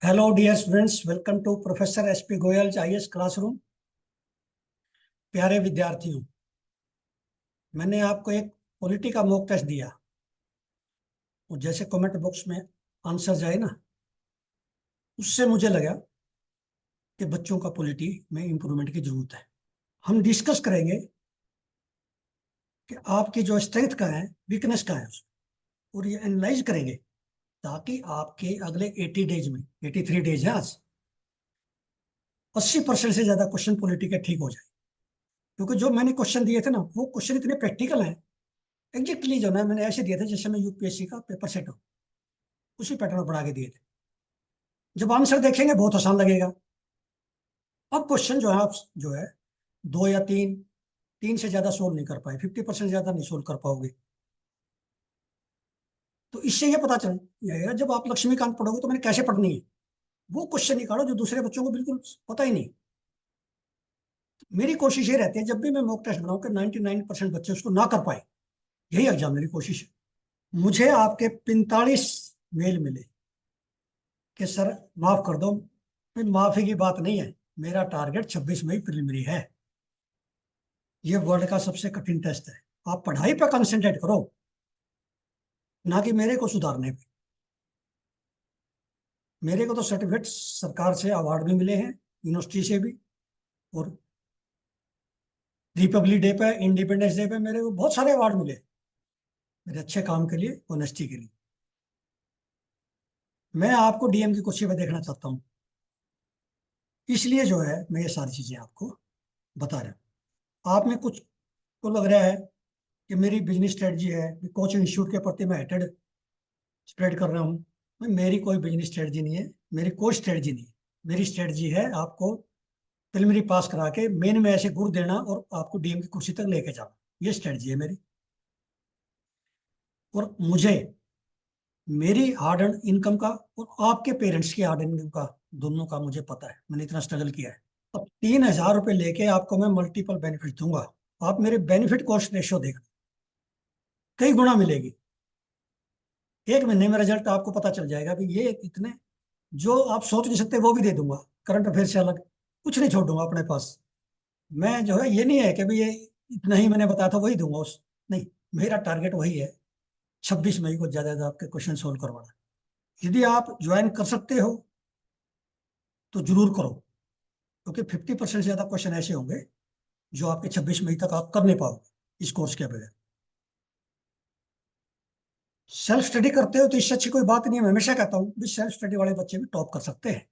Hello dear students, welcome to professor SP Goyal IAS classroom. प्यारे विद्यार्थियों, मैंने आपको एक पॉलिटी का मॉक टेस्ट दिया और जैसे कमेंट बॉक्स में आंसर जाए ना, उससे मुझे लगा कि बच्चों का पॉलिटी में इम्प्रूवमेंट की जरूरत है। हम डिस्कस करेंगे कि आपकी जो स्ट्रेंथ का है, वीकनेस का है, और ये एनालाइज करेंगे ताकि आपके अगले 80 डेज में, 83 डेज है आज, 80% से ज्यादा क्वेश्चन पॉलिटी के ठीक हो जाए। क्योंकि जो मैंने क्वेश्चन दिए थे ना, वो क्वेश्चन इतने प्रैक्टिकल हैं, एग्जैक्टली जो ना मैंने ऐसे दिए थे जैसे मैं यूपीएससी का पेपर सेट हो, उसी पैटर्न में बना के दिए थे। जब आंसर देखेंगे बहुत आसान लगेगा। अब क्वेश्चन जो है, आप जो है दो या तीन, तीन से ज्यादा सोल्व नहीं कर पाए, 50% ज्यादा नहीं सोल्व कर पाओगे। तो इससे ये पता चल जाएगा जब आप लक्ष्मीकांत पढ़ोगे तो मैंने कैसे पढ़नी है। वो क्वेश्चन निकालो जो दूसरे बच्चों को बिल्कुल पता ही नहीं। मेरी कोशिश ये रहती है जब भी मैं मॉक टेस्ट बनाऊं कि 99% बच्चे उसको ना कर पाए। यही एग्जाम मेरी कोशिश है। मुझे आपके 45 मेल मिले कि सर माफ कर दो। फिर माफी की बात नहीं है, मेरा टारगेट 26 मई प्रिलिमिनरी है। ये वर्ल्ड का सबसे कठिन टेस्ट है। आप पढ़ाई पर कंसंट्रेट करो, ना कि मेरे को सुधारने पे। मेरे को तो सर्टिफिकेट सरकार से अवार्ड भी मिले हैं, यूनिवर्सिटी से भी, और रिपब्लिक डे पे, इंडिपेंडेंस डे पे मेरे को बहुत सारे अवार्ड मिले मेरे अच्छे काम के लिए, ऑनेस्टी के लिए। मैं आपको डीएम की कुर्सी पर देखना चाहता हूँ, इसलिए जो है मैं ये सारी चीजें आपको बता रहा हूँ। आप में कुछ को लग रहा है कि मेरी बिजनेस स्ट्रेटजी है, कोचिंग इंस्टीट्यूट के प्रति मैं हेटेड स्प्रेड कर रहा हूँ। मेरी कोई बिजनेस स्ट्रेटजी नहीं है, मेरी कोई स्ट्रेटजी नहीं है। मेरी स्ट्रेटजी है आपको प्रिलिमिनरी पास करा के मेन में ऐसे गुड़ देना और आपको डीएम की कुर्सी तक लेके जाना। ये स्ट्रेटजी है मेरी। और मुझे मेरी हार्ड अर्न इनकम का और आपके पेरेंट्स की हार्ड अर्न इनकम का, दोनों का मुझे पता है। मैंने इतना स्ट्रगल किया है। अब 3,000 रुपये लेके आपको मैं मल्टीपल बेनिफिट दूंगा। आप मेरे बेनिफिट कॉस्ट रेशियो देखना, कई गुना मिलेगी। एक महीने में रिजल्ट आपको पता चल जाएगा भी ये इतने, जो आप सोच नहीं सकते वो भी दे दूंगा। करंट अफेयर से अलग कुछ नहीं छोड़ूंगा अपने पास। मैं जो है, ये नहीं है कि भी ये इतना ही मैंने बताया था वही दूंगा उस, नहीं। मेरा टारगेट वही है, 26 मई को ज्यादा से ज्यादा आपके क्वेश्चन सोल्व करवाना। यदि आप ज्वाइन कर सकते हो तो जरूर करो, क्योंकि 50% से ज्यादा क्वेश्चन ऐसे होंगे जो आपके 26 मई तक आप कर नहीं पाओगे इस कोर्स के बगैर। सेल्फ स्टडी करते हो तो इससे अच्छी कोई बात नहीं है। मैं हमेशा कहता हूँ भी सेल्फ स्टडी वाले बच्चे भी टॉप कर सकते हैं।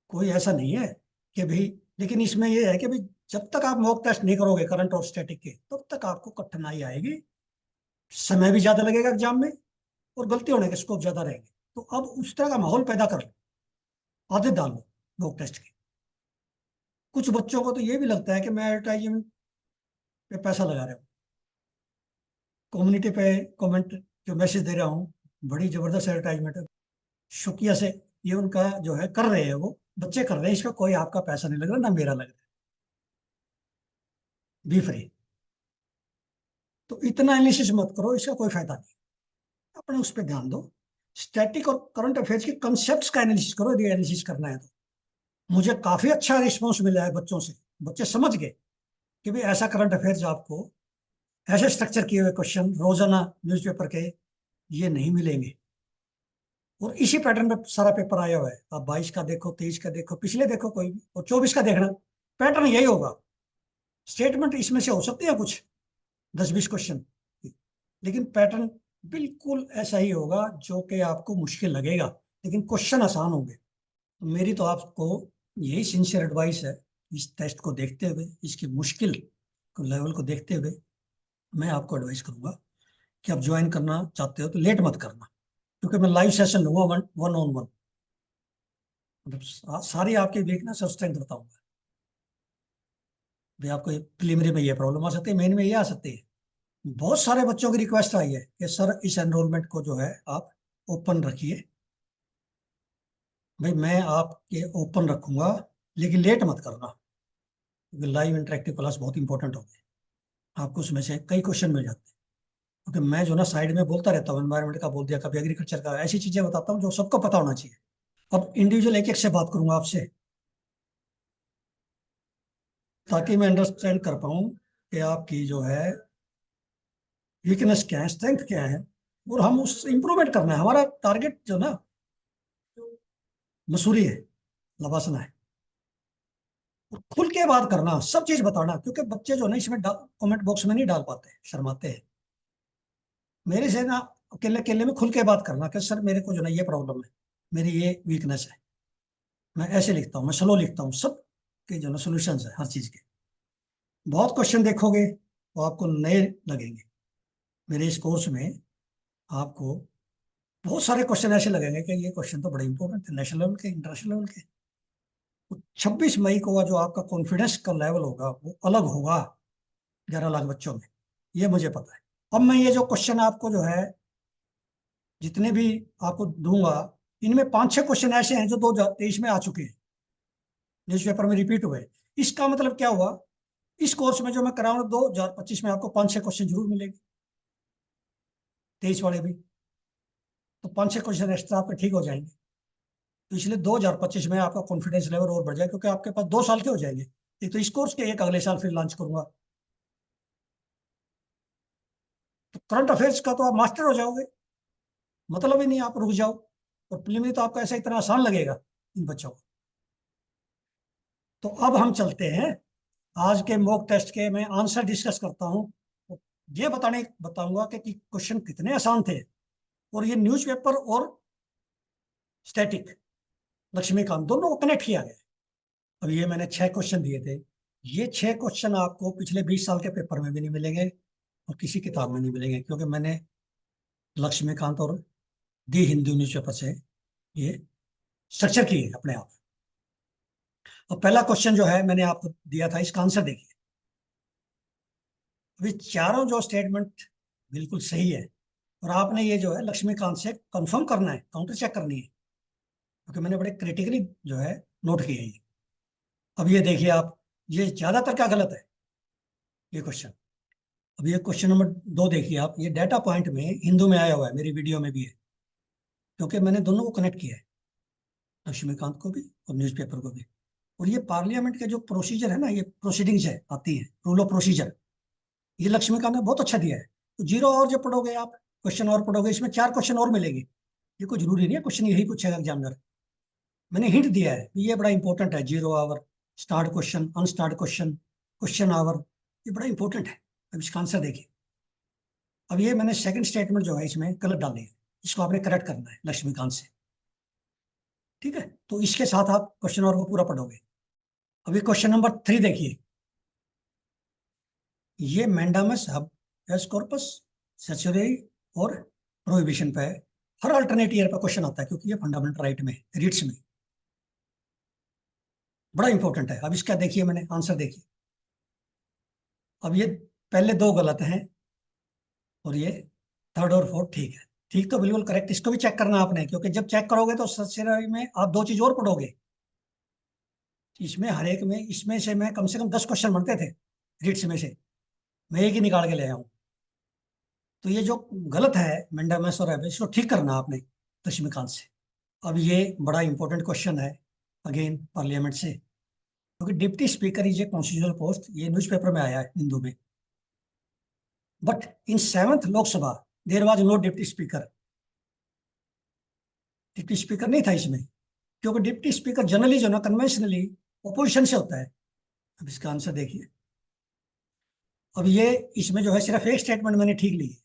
कोई ऐसा नहीं है कि भाई, लेकिन इसमें यह है कि भाई जब तक आप मॉक टेस्ट नहीं करोगे करंट और स्टैटिक के, तब तक आपको कठिनाई आएगी। समय भी ज्यादा लगेगा एग्जाम में, और गलती होने के स्कोप ज्यादा रहेंगे। तो अब उस तरह का माहौल पैदा कर लो, आदत डाल लो मॉक टेस्ट की। कुछ बच्चों को तो ये भी लगता है कि मैं एडवर्टाइजमेंट पे पैसा लगा रहा हूँ, कम्युनिटी पे कमेंट जो मैसेज दे रहा हूँ, बड़ी जबरदस्त एडवर्टाइजमेंट है। शुक्रिया से ये उनका जो है कर रहे हैं, वो बच्चे कर रहे हैं, इसमें कोई आपका पैसा नहीं लग रहा, ना मेरा लग रहा है। B free. तो इतना एनालिसिस मत करो, इसका कोई फायदा नहीं। अपने उस पर ध्यान दो। स्टैटिक और करंट अफेयर्स के कंसेप्ट का एनालिसिस करो, यदि एनालिसिस करना है तो। मुझे काफी अच्छा रिस्पॉन्स मिला है बच्चों से। बच्चे समझ गए कि भाई ऐसा करंट अफेयर्स आपको, ऐसे स्ट्रक्चर किए हुए क्वेश्चन रोजाना न्यूज़पेपर के ये नहीं मिलेंगे। और इसी पैटर्न में सारा पेपर आया हुआ है। आप 22 का देखो, 23 का देखो, पिछले देखो कोई भी, और 24 का देखना। पैटर्न यही होगा। स्टेटमेंट इसमें से हो सकते हैं कुछ 10-20 क्वेश्चन, लेकिन पैटर्न बिल्कुल ऐसा ही होगा जो कि आपको मुश्किल लगेगा, लेकिन क्वेश्चन आसान होंगे। तो मेरी तो आपको यही सिंसियर एडवाइस है, इस टेस्ट को देखते हुए, इसकी मुश्किल को लेवल को देखते हुए, मैं आपको एडवाइस करूंगा कि आप ज्वाइन करना चाहते हो तो लेट मत करना। क्योंकि मैं लाइव सेशन लूंगा, वन ऑन वन, मतलब सारी आपकी वीकनेस और स्ट्रेंथ बताऊंगा। भाई आपको प्रीलिमिनरी में ये प्रॉब्लम आ सकती है, मेन में ये आ सकती है। बहुत सारे बच्चों की रिक्वेस्ट आई है कि सर इस एनरोलमेंट को जो है आप ओपन रखिए। भाई मैं आपके ओपन रखूंगा, लेकिन लेट मत करना, क्योंकि लाइव इंटरेक्टिव क्लास बहुत इंपॉर्टेंट होगी। आपको उसमें से कई क्वेश्चन मिल जाते हैं। क्योंकि मैं जो ना साइड में बोलता रहता हूँ, एनवायरनमेंट का बोल दिया, कभी एग्रीकल्चर का, ऐसी चीजें बताता हूँ जो सबको पता होना चाहिए। अब इंडिविजुअल एक एक से बात करूंगा आपसे, ताकि मैं अंडरस्टैंड कर पाऊँ कि आपकी जो है वीकनेस क्या है, स्ट्रेंथ क्या है, और हम उस इम्प्रूवमेंट करना है। हमारा टारगेट जो ना मसूरी है, लवासना है। और खुल के बात करना, सब चीज बताना, क्योंकि बच्चे जो ना इसमें कमेंट बॉक्स में नहीं डाल पाते, शर्माते हैं। मेरे से ना अकेले अकेले में खुल के बात करना कि सर मेरे को जो ना ये प्रॉब्लम है, मेरी ये वीकनेस है, मैं ऐसे लिखता हूँ, मैं स्लो लिखता हूँ, सब के जो ना सोल्यूशन है हर चीज के। बहुत क्वेश्चन देखोगे तो आपको नए लगेंगे मेरे इस कोर्स में। आपको बहुत सारे क्वेश्चन ऐसे लगेंगे कि ये क्वेश्चन तो बड़े इंपॉर्टेंट थे, नेशनल लेवल के, इंटरनेशनल लेवल के। तो 26 मई को जो आपका कॉन्फिडेंस का लेवल होगा वो अलग होगा 11 लाख बच्चों में, ये मुझे पता है। अब मैं ये जो क्वेश्चन आपको जो है जितने भी आपको दूंगा, इनमें 5-6 क्वेश्चन ऐसे हैं जो 2023 में आ चुके हैं, न्यूज़पेपर में रिपीट हुए। इसका मतलब क्या हुआ, इस कोर्स में जो मैं कराऊंगा 2025 में आपको 5-6 क्वेश्चन जरूर मिलेंगे, 23 वाले भी। तो 5-6 क्वेश्चन एक्स्ट्रा आपके ठीक हो जाएंगे। तो इसलिए 2025 में आपका कॉन्फिडेंस लेवल और बढ़ जाए, क्योंकि आपके पास 2 साल के हो जाएंगे। एक तो इस कोर्स के, एक अगले साल फिर लॉन्च करूंगा। तो करंट अफेयर्स का तो आप मास्टर हो जाओगे, मतलब ही नहीं आप रुक जाओ। और प्रीलिमिनरी तो आपका ऐसा इतना आसान लगेगा इन बच्चों को। तो अब हम चलते हैं आज के मॉक टेस्ट के, मैं आंसर डिस्कस करता हूँ। तो ये बताऊंगा कि क्वेश्चन कितने आसान थे, और ये न्यूज़पेपर और स्टैटिक, लक्ष्मीकांत दोनों को कनेक्ट किया गया है। अब ये मैंने 6 क्वेश्चन दिए थे, ये 6 क्वेश्चन आपको पिछले 20 साल के पेपर में भी नहीं मिलेंगे और किसी किताब में नहीं मिलेंगे, क्योंकि मैंने लक्ष्मीकांत और दी हिंदू न्यूज़पेपर से ये स्ट्रक्चर किए हैं अपने आप। और पहला क्वेश्चन जो है मैंने आपको दिया था, इसका आंसर देखिए। अभी चारों जो स्टेटमेंट बिल्कुल सही है, और आपने ये जो है लक्ष्मीकांत से कंफर्म करना है, काउंटर चेक करनी है, क्योंकि मैंने बड़े क्रिटिकली जो है नोट किए हैं ये। अब ये देखिए आप, ये ज्यादातर क्या गलत है ये क्वेश्चन। अब ये क्वेश्चन नंबर 2 देखिए आप, ये डाटा पॉइंट में हिंदू में आया हुआ है, मेरी वीडियो में भी है, क्योंकि मैंने दोनों को कनेक्ट किया है, लक्ष्मीकांत को भी और न्यूज़पेपर को भी। और ये पार्लियामेंट के जो प्रोसीजर है ना, ये प्रोसीडिंग्स है आती है, रूल ऑफ प्रोसीजर, ये लक्ष्मीकांत ने बहुत अच्छा दिया है। तो जीरो और जब पढ़ोगे आप, क्वेश्चन और पढ़ोगे, इसमें 4 क्वेश्चन और मिलेंगे। ये कोई जरूरी नहीं है क्वेश्चन यही पूछेगा एग्जामिनर। मैंने हिंट दिया है कि ये बड़ा इंपॉर्टेंट है, zero hour, starred question, unstarred question, question hour, ये बड़ा इंपॉर्टेंट है। अब इसका आंसर देखिए। अब ये मैंने सेकंड स्टेटमेंट जो है इसमें गलत डाली है, इसको आपने करेक्ट करना है लक्ष्मीकांत से। ठीक है, तो इसके साथ आप क्वेश्चन और को पूरा पढ़ोगे। अभी क्वेश्चन नंबर 3 देखिए। ये मैंडामस हब कॉर्पस सेचुरी और प्रोहिबिशन पे हर अल्टरनेट ईयर पे क्वेश्चन आता है, क्योंकि ये फंडामेंटल राइट में, रीड्स में बड़ा इंपॉर्टेंट है। अब इसका देखिए, मैंने आंसर देखिए। अब ये पहले 2 गलत हैं, और ये थर्ड और फोर्थ ठीक है। ठीक तो बिल्कुल करेक्ट, इसको भी चेक करना आपने, क्योंकि जब चेक करोगे तो सब्सिडरी में आप 2 चीज और पढ़ोगे। इसमें हर एक में, इसमें से मैं कम से कम 10 क्वेश्चन बनते थे रीड्स में से, मैं एक ही निकाल के ले आया हूँ। तो ये जो गलत है मेंडामस और एबेस, इसको ठीक करना आपने लक्ष्मीकांत से। अब ये बड़ा इंपॉर्टेंट क्वेश्चन है अगेन पार्लियामेंट से, क्योंकि deputy speaker is a constitutional post, ये न्यूज़पेपर में आया है हिंदू में। But in 7th Lok Sabha there was no deputy speaker, deputy speaker नहीं था इसमें, क्योंकि डिप्टी स्पीकर जनरली जो ना कन्वेंशनली ओपोजिशन से होता है। अब इसका आंसर देखिए। अब ये इसमें जो है सिर्फ एक स्टेटमेंट मैंने ठीक ली है,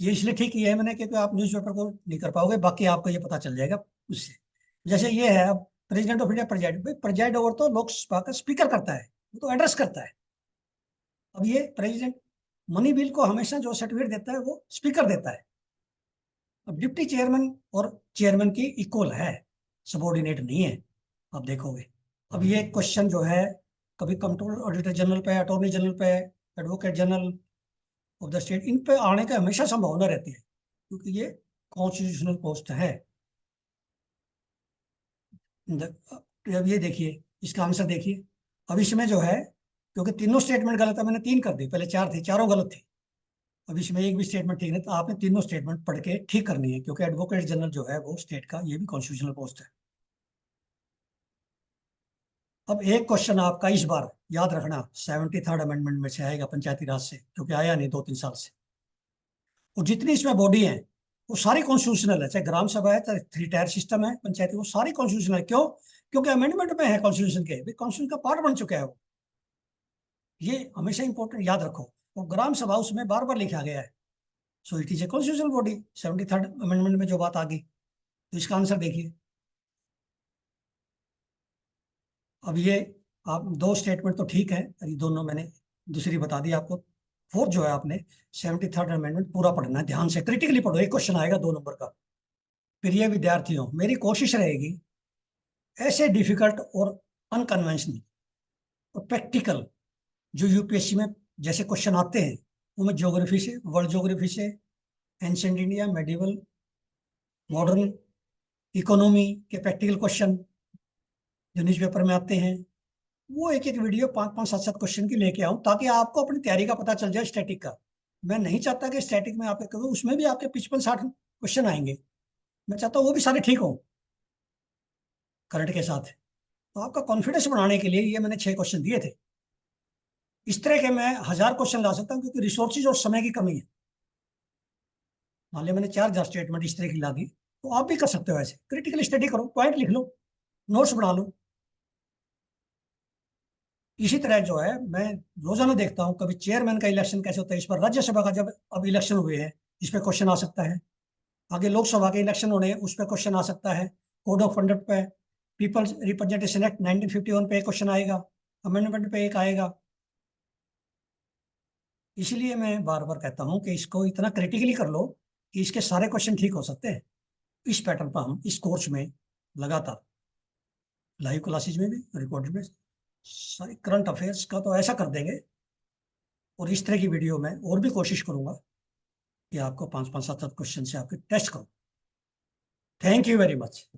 ये इसलिए ठीक किया है मैंने क्योंकि आप न्यूज़पेपर को नहीं कर पाओगे, बाकी आपको ये पता चल जाएगा उससे। जैसे ये है, अब प्रेसिडेंट ऑफ इंडिया प्रेजाइड, भाई प्रेजाइड ओवर तो लोकसभा का स्पीकर करता है, वो तो एड्रेस करता है। अब ये प्रेसिडेंट मनी बिल को हमेशा जो सर्टिफिकेट देता है वो स्पीकर देता है। अब डिप्टी चेयरमैन और चेयरमैन की इक्वल है, सबॉर्डिनेट नहीं है, आप देखोगे। अब ये क्वेश्चन जो है, कभी कंट्रोल ऑडिटर जनरल पे, अटॉर्नी जनरल पे, advocate general of the state, इन पे आने का हमेशा संभावना रहती है, क्योंकि ये कॉन्स्टिट्यूशनल पोस्ट है। अब ये देखिए, इसका आंसर देखिए। अब इसमें जो है, क्योंकि तीनों स्टेटमेंट गलत है, मैंने 3 कर दी, पहले 4 थी, चारों गलत थी। अब इसमें एक भी स्टेटमेंट ठीक नहीं, तो आपने तीनों स्टेटमेंट पढ़ के ठीक करनी है, क्योंकि एडवोकेट जनरल जो है वो स्टेट का, ये भी कॉन्स्टिट्यूशनल पोस्ट है। अब एक क्वेश्चन आपका इस बार याद रखना, 73rd अमेंडमेंट में से आएगा, पंचायती राज से, क्योंकि आया नहीं 2-3 साल से। और जितनी इसमें बॉडी है वो सारी कॉन्स्टिट्यूशनल है, चाहे ग्राम सभा है, चाहे 3 टायर सिस्टम है पंचायती, वो सारी कॉन्स्टिट्यूशनल है। क्यों? क्योंकि अमेंडमेंट में है कॉन्स्टिट्यूशन के, कॉन्स्टिट्यूशन का पार्ट बन चुका है वो। ये हमेशा इंपॉर्टेंट याद रखो। और ग्राम सभा उसमें बार बार लिखा गया है, so it is a constitutional body. 73rd amendment में जो बात आ गई, तो इसका आंसर देखिए। अब ये आप दो स्टेटमेंट तो ठीक है, ये दोनों मैंने दूसरी बता दी आपको। फोर्थ जो है, आपने 73rd अमेंडमेंट पूरा पढ़ना है, ध्यान से क्रिटिकली पढ़ो, एक क्वेश्चन आएगा 2 नंबर का। प्रिय विद्यार्थियों, मेरी कोशिश रहेगी ऐसे डिफिकल्ट और अनकन्वेंशनल और प्रैक्टिकल जो यूपीएससी में जैसे क्वेश्चन आते हैं, उनमें ज्योग्राफी से, वर्ल्ड ज्योग्राफी से, ancient India, medieval, modern, economy के प्रैक्टिकल क्वेश्चन जो न्यूज़पेपर में आते हैं, वो एक एक वीडियो 5-5, 7-7 क्वेश्चन की लेके आऊं, ताकि आपको अपनी तैयारी का पता चल जाए स्टैटिक का। मैं नहीं चाहता कि स्टैटिक में आपके कभी उसमें भी आपके 55-60 क्वेश्चन आएंगे, मैं चाहता हूँ वो भी सारे ठीक हो करंट के साथ। तो आपका कॉन्फिडेंस बढ़ाने के लिए ये मैंने 6 क्वेश्चन दिए थे। इस तरह के मैं 1000 क्वेश्चन ला सकता हूँ, क्योंकि रिसोर्सेज और समय की कमी है। मान लिया मैंने 4 स्टेटमेंट इस तरह की ला दी, तो आप भी कर सकते हो ऐसे, क्रिटिकल स्टडी करो, पॉइंट लिख लो, नोट्स बना लो। इसी तरह जो है, मैं रोजाना देखता हूँ कभी चेयरमैन का इलेक्शन कैसे होता है, इस पर राज्यसभा का जब अब इलेक्शन हुए हैं, इस पर क्वेश्चन आ सकता है। आगे लोकसभा के इलेक्शन होने हैं, उस पर क्वेश्चन आ सकता है। कोड ऑफ कंडक्ट पे, पीपल्स रिप्रेजेंटेशन एक्ट 1951 पे एक क्वेश्चन आएगा, अमेंडमेंट पे एक आएगा। इसलिए मैं बार बार कहता हूँ कि इसको इतना क्रिटिकली कर लो कि इसके सारे क्वेश्चन ठीक हो सकते हैं। इस पैटर्न पर हम इस कोर्स में लगातार लाइव क्लासेज में भी, रिकॉर्डेड में, सारी करंट अफेयर्स का तो ऐसा कर देंगे। और इस तरह की वीडियो में और भी कोशिश करूंगा कि आपको 5-5, 7-7 क्वेश्चन से आपके टेस्ट करूँ। Thank you very much.